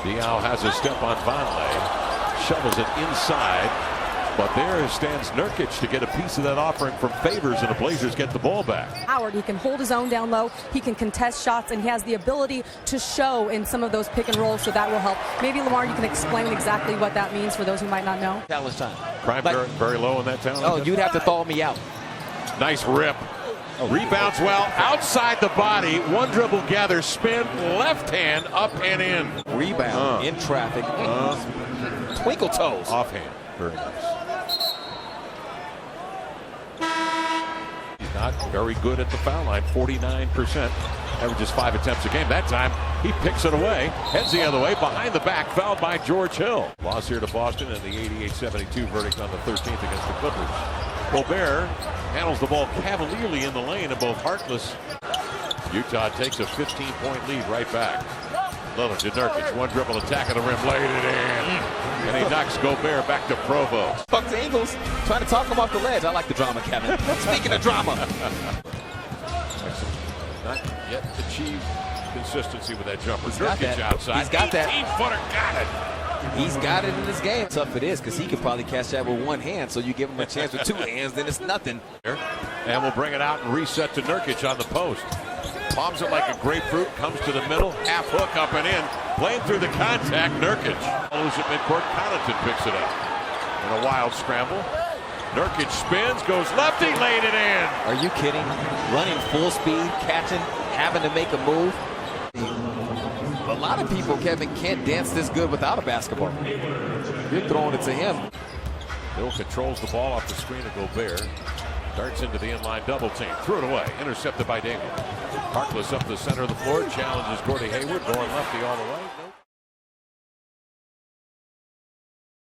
Diao has a step on Vonleh, shovels it inside, but there stands Nurkic to get a piece of that offering from Favors, and the Blazers get the ball back. Howard, he can hold his own down low, he can contest shots, and he has the ability to show in some of those pick and rolls, so that will help. Maybe, Lamar, you can explain exactly what that means for those who might not know. Challenge time. Crime very low in that town. Oh, you'd have to thaw me out. Nice rip. Rebounds well, outside the body, one dribble gather, spin, left hand, up and in. Rebound in traffic. Twinkle toes. Offhand, very nice. He's not very good at the foul line, 49%. Averages 5 attempts a game. That time, he picks it away, heads the other way, behind the back, fouled by George Hill. Loss here to Boston and the 88-72 verdict on the 13th against the Clippers. Gobert handles the ball cavalierly in the lane, and both Harkless. Utah takes a 15-point lead right back. Lillard to Nurkic, one dribble attack at the rim, laid it in. And he knocks Gobert back to Provo. Bucks Angles trying to talk him off the ledge. I like the drama, Kevin. Speaking of drama. Not yet achieved consistency with that jumper. Nurkic outside. He's got that. 18-footer, got it. He's got it in this game. Tough it is, because he could probably catch that with one hand, so you give him a chance with two hands, then it's nothing. And we'll bring it out and reset to Nurkic on the post. Palms it like a grapefruit, comes to the middle, half hook up and in, playing through the contact, Nurkic. Lose at midcourt, Connaughton picks it up. In a wild scramble, Nurkic spins, goes lefty, laid it in. Are you kidding? Running full speed, catching, having to make a move. A lot of people, Kevin, can't dance this good without a basketball. You're throwing it to him. Hill controls the ball off the screen of Gobert. Darts into the inline double team. Threw it away. Intercepted by David. Harkless up the center of the floor. Challenges Gordie Hayward. Going lefty all the way. Nope.